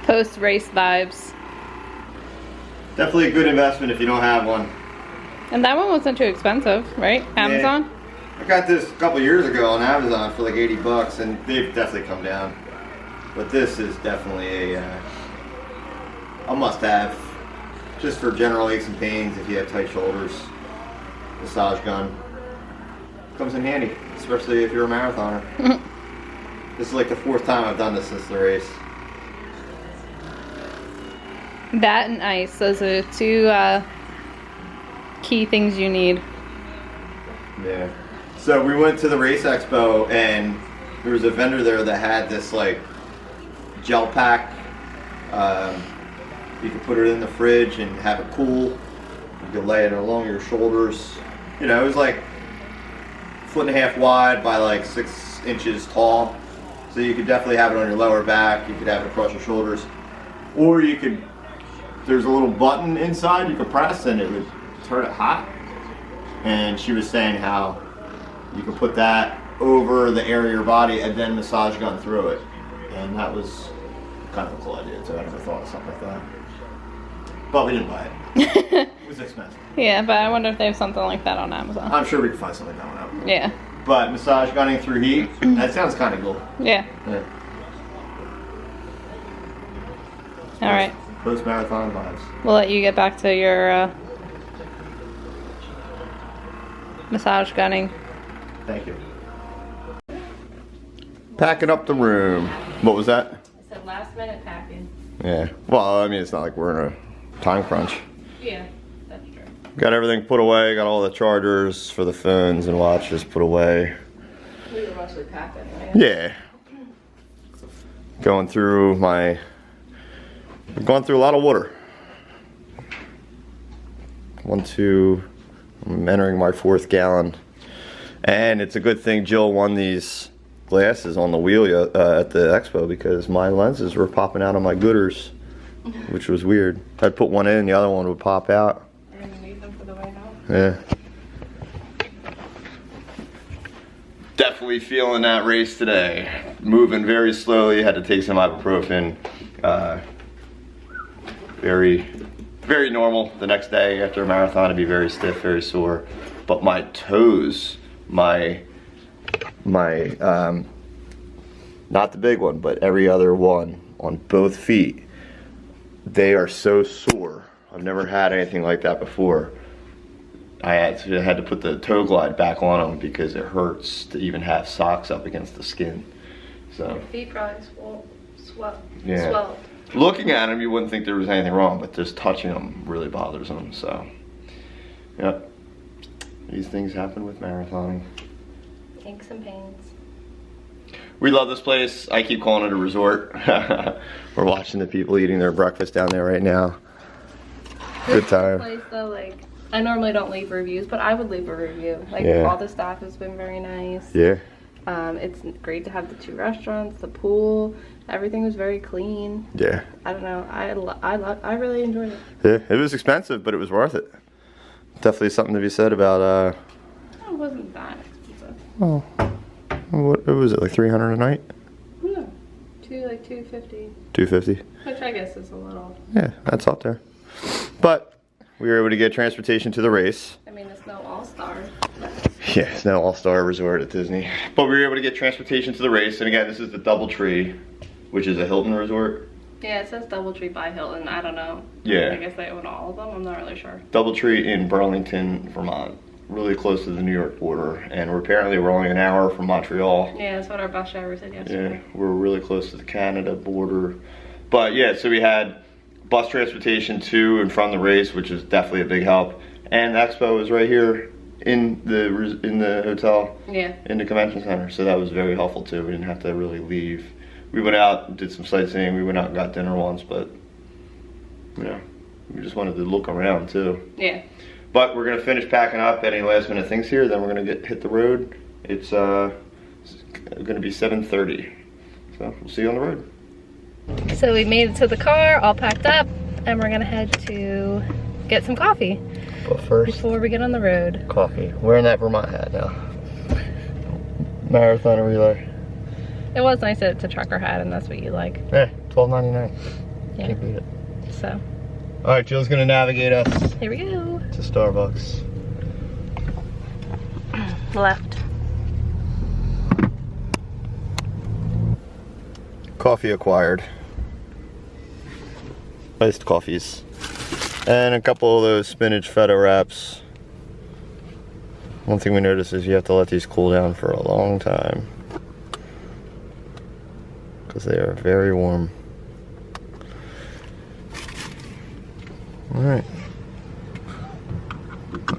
post-race vibes. Definitely a good investment if you don't have one. And that one wasn't too expensive, right? Amazon? Yeah. I got this a couple years ago on Amazon for like 80 bucks, and they've definitely come down. But this is definitely a must-have, just for general aches and pains if you have tight shoulders. Massage gun comes in handy, especially if you're a marathoner. This is like the 4th time I've done this since the race. That and ice, those are 2 key things you need. Yeah. So we went to the race expo, and there was a vendor there that had this like gel pack. You could put it in the fridge and have it cool. You could lay it along your shoulders. You know, it was like 1.5 feet wide by like 6 inches tall. So you could definitely have it on your lower back. You could have it across your shoulders. Or you could, there's a little button inside you could press and it would turn it hot. And she was saying how you could put that over the area of your body and then massage gun through it. And that was kind of a cool idea, so I never thought of something like that. But we didn't buy it. It was expensive. Yeah, but I wonder if they have something like that on Amazon. I'm sure we can find something like that on Amazon. Yeah. But massage gunning through heat, that sounds kind of cool. Yeah. All right. Post-marathon vibes. We'll let you get back to your massage gunning. Thank you. Packing up the room. What was that? I said last minute packing. Yeah. Well, I mean, it's not like we're in a time crunch. Yeah, that's true. Got everything put away. Got all the chargers for the phones and watches put away. We were mostly packing, right? Yeah. Going through a lot of water. I'm entering my 4th gallon. And it's a good thing Jill won these glasses on the wheel at the expo, because my lenses were popping out of my gooders, which was weird. I'd put one in, the other one would pop out. You're gonna need them for the way home? Yeah. Definitely feeling that race today. Moving very slowly, had to take some ibuprofen. Very normal. The next day after a marathon, I'd be very stiff, very sore. But my toes, not the big one, but every other one on both feet, they are so sore. I've never had anything like that before. I had to put the toe glide back on them because it hurts to even have socks up against the skin. So your feet probably swell. Yeah. Swelled. Looking at them, you wouldn't think there was anything wrong, but just touching them really bothers them. So, yep. These things happen with marathoning. Aches and pains. We love this place. I keep calling it a resort. We're watching the people eating their breakfast down there right now. Good time. This place though, like, I normally don't leave reviews, but I would leave a review. Like, Yeah. all the staff has been very nice. Yeah. It's great to have the 2 restaurants, the pool. Everything was very clean. Yeah. I don't know. I really enjoyed it. Yeah. It was expensive, but it was worth it. Definitely something to be said about. It wasn't that expensive. Oh. What was it, like 300 a night? No, like 250. 250. Which I guess is a little. Yeah, that's up there. But we were able to get transportation to the race. I mean, it's no all-star. Yeah, it's no all-star resort at Disney. But we were able to get transportation to the race. And again, this is the DoubleTree, which is a Hilton resort. Yeah, it says DoubleTree by Hilton. I don't know. Yeah. I guess they own all of them. I'm not really sure. DoubleTree in Burlington, Vermont. Really close to the New York border. And we're only an hour from Montreal. Yeah, that's what our bus driver said yesterday. Yeah, we're really close to the Canada border. But yeah, so we had bus transportation to and from the race, which is definitely a big help. And the expo is right here in the hotel, Yeah. in the convention center. So that was very helpful too. We didn't have to really leave. We went out and did some sightseeing. We went out and got dinner once, but you know, we just wanted to look around too. Yeah. But we're gonna finish packing up. Any last minute things here, then we're gonna hit the road. It's gonna be 7:30, so we'll see you on the road. So we made it to the car, all packed up, and we're gonna head to get some coffee. But first, before we get on the road. Coffee. Wearing that Vermont hat now. Marathon relay. It was nice that it's a trucker hat, and that's what you like. Yeah, $12.99. Yeah. Can't beat it. So. All right, Jill's gonna navigate us Here we go. to Starbucks. Left. Coffee acquired. Iced coffees. And a couple of those spinach feta wraps. One thing we noticed is you have to let these cool down for a long time, because they are very warm. Alright.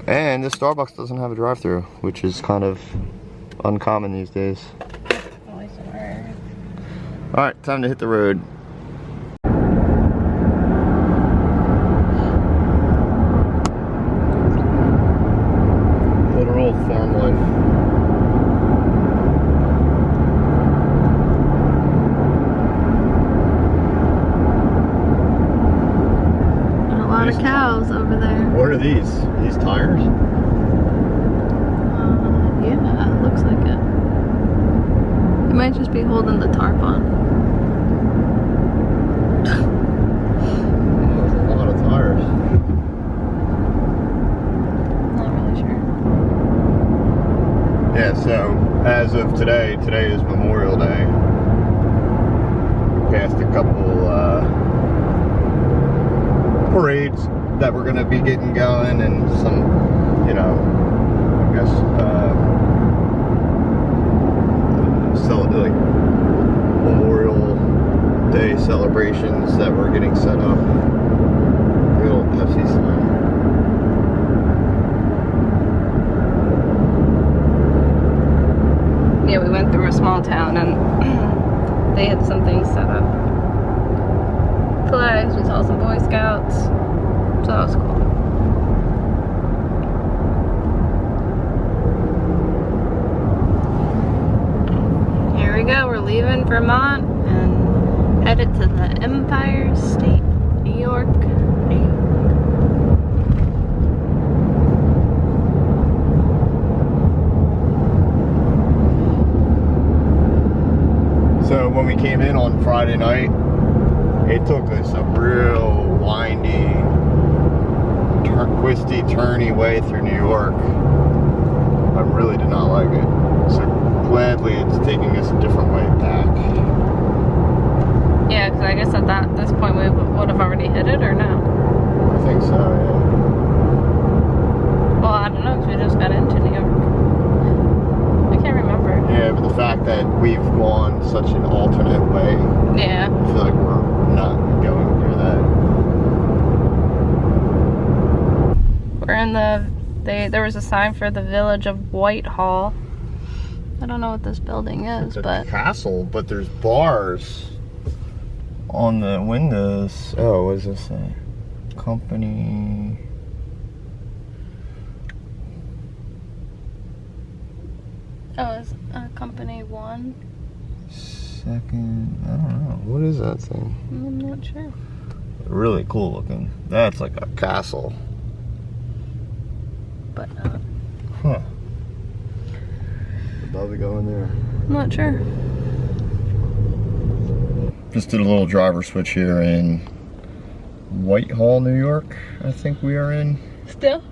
And this Starbucks doesn't have a drive-thru, which is kind of uncommon these days. Alright, time to hit the road. Literal farm life. A lot of cows over there. What are these? These tires? Yeah, it looks like it. It might just be holding the tarp on. There's a lot of tires. Not really sure. Yeah, so as of today is Memorial Day. Passed a couple parades that we're gonna be getting going, and some, you know, I guess like Memorial Day celebrations that we're getting set up. Good old Pepsi sign. Yeah, we went through a small town and they had some things set up. Flags, we saw some Boy Scouts. So that was cool. Here we go, we're leaving Vermont and headed to the Empire State, New York. So when we came in on Friday night, it took us a real windy, twisty, turny way through New York. I really did not like it. So gladly it's taking us a different way back. Yeah, because I guess at this point we would have already hit it, or no? I think so, yeah. Well, I don't know, because we just got into New York. I can't remember. Yeah, but the fact that we've gone such an alternate way, Yeah. I feel like we're not going near that. We're in there was a sign for the village of Whitehall. I don't know what this building is, It's but a castle, but there's bars on the windows. Oh, what does this say? Company. oh, it's company 1. Second, I don't know. What is that thing? I'm not sure. Really cool looking. That's like a castle. But Huh. I'd love to go in there. I'm not sure. Just did a little driver switch here in Whitehall, New York, I think we are in. Still?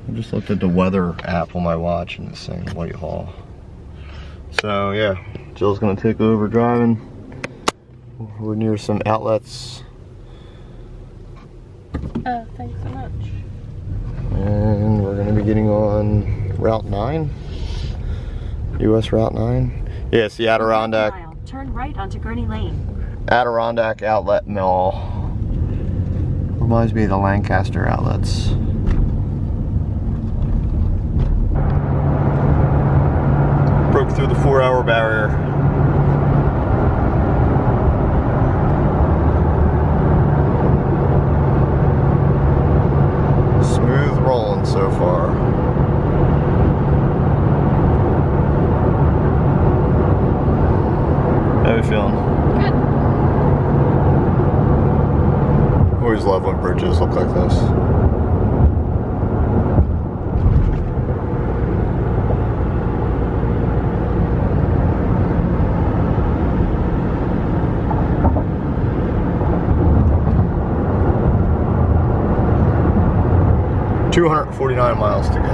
I just looked at the weather app on my watch and it's saying Whitehall. So yeah, Jill's gonna take over driving. We're near some outlets. Oh, thanks so much. And we're gonna be getting on Route 9. US Route 9. Yeah, it's the Adirondack. Turn right onto Gurney Lane. Adirondack Outlet Mall. Reminds me of the Lancaster outlets. Broke through the 4-hour barrier. Smooth rolling so far. How you feeling? Good. Always love when bridges look like this. 249 miles to go.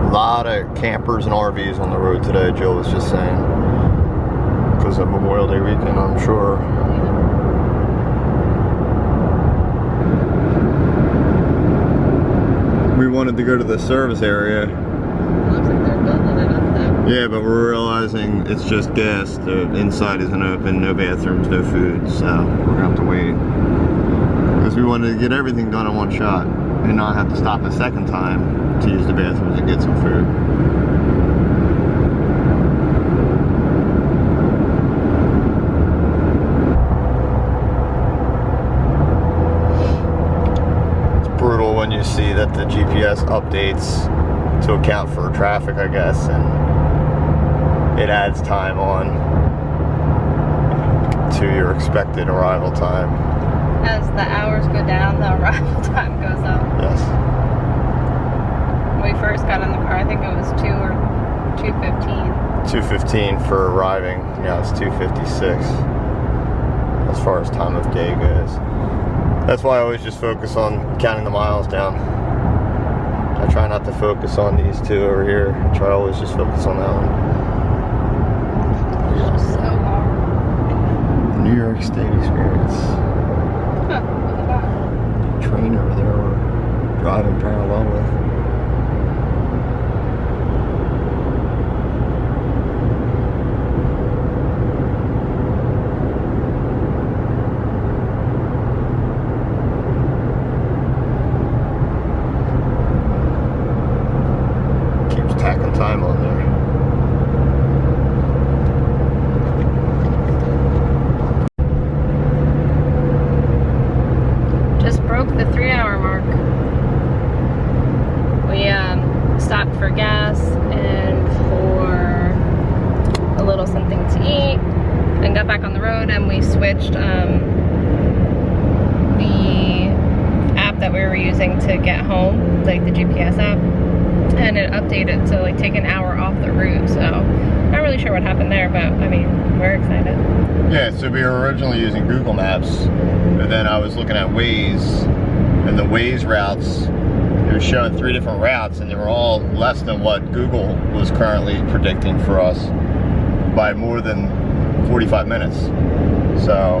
A lot of campers and RVs on the road today, Jill was just saying. Because of Memorial Day weekend, I'm sure. We wanted to go to the service area. Looks like they're building it up there. Yeah, but we're realizing it's just gas. The inside isn't open, no bathrooms, no food, so we're gonna have to wait. Because we wanted to get everything done in one shot and not have to stop a second time to use the bathrooms and get some food. Brutal when you see that the GPS updates to account for traffic, I guess, and it adds time on to your expected arrival time. As the hours go down, the arrival time goes up. Yes. When we first got in the car, I think it was 2 or 2:15. 2:15 for arriving. Now it's 2:56 as far as time of day goes. That's why I always just focus on counting the miles down. I try not to focus on these two over here. I try to always just focus on that one. So hard. New York State experience. Huh, look at that. Train over there we're driving parallel with. Tacking time on there. Just broke the 3-hour mark. We stopped for gas and for a little something to eat and got back on the road, and we switched the app that we were using to get home, like the GPS app. And it updated to like take an hour off the route, so not really sure what happened there, but I mean, we're excited. Yeah, so we were originally using Google Maps, and then I was looking at Waze, and the Waze routes, it was showing 3 different routes, and they were all less than what Google was currently predicting for us by more than 45 minutes. So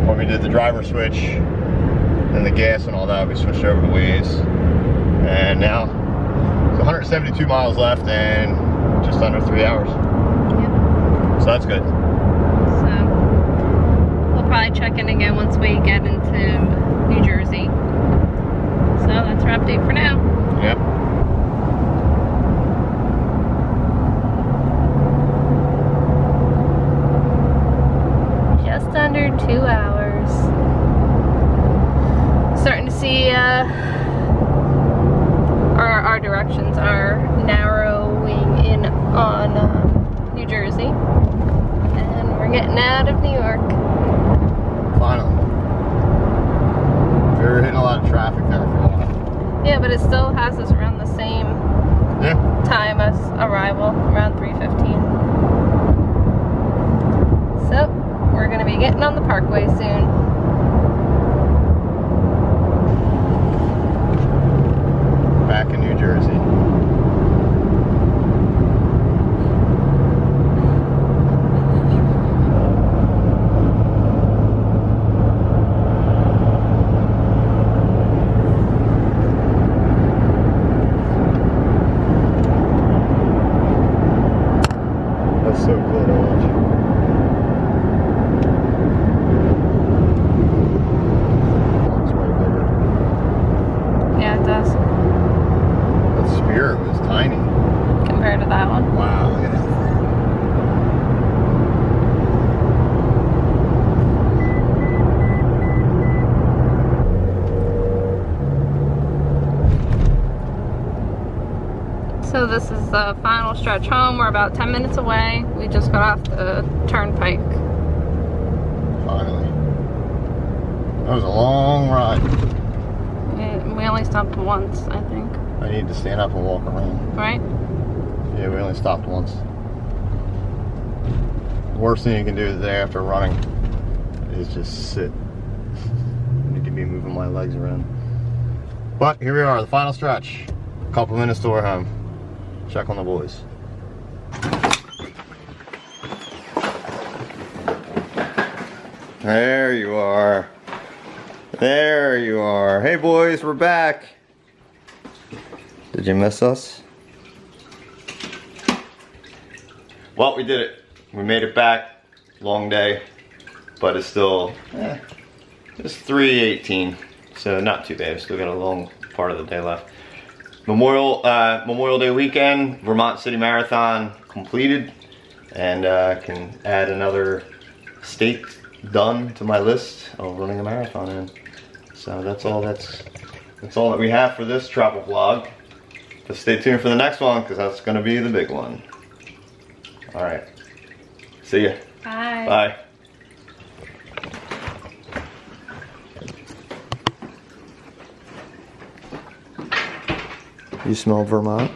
when we did the driver switch and the gas and all that, we switched over to Waze, and now 172 miles left and just under 3 hours. Yep. So that's good. So we'll probably check in again once we get into New Jersey. So that's our update for now. Yep. Just under 2 hours. Starting to see our directions are narrowing in on New Jersey, and we're getting out of New York. Finally. We were hitting a lot of traffic there for a while. Yeah, but it still has us around the same time as arrival, around 3:15. So we're gonna be getting on the Parkway soon. Back in New Jersey. That's so cool to watch. It's way bigger. Yeah, it does. The Spirit was tiny. Compared to that one. Wow, look at that. So this is the final stretch home. We're about 10 minutes away. We just got off the turnpike. Finally. That was a long ride. We only stopped once, I think. I need to stand up and walk around. Right? Yeah, we only stopped once. The worst thing you can do the day after running is just sit. me moving my legs around. But here we are, the final stretch. A couple minutes to our home. Check on the boys. There you are. There you are. Hey boys, we're back. Did you miss us? Well, we did it. We made it back. Long day, but it's still it's 3:18, so not too bad. Still got a long part of the day left. Memorial Day weekend, Vermont City Marathon completed, and can add another state done to my list of running a marathon in. So that's all that we have for this travel vlog. But stay tuned for the next one, because that's going to be the big one. All right, see ya. Bye. Bye. You smell Vermont?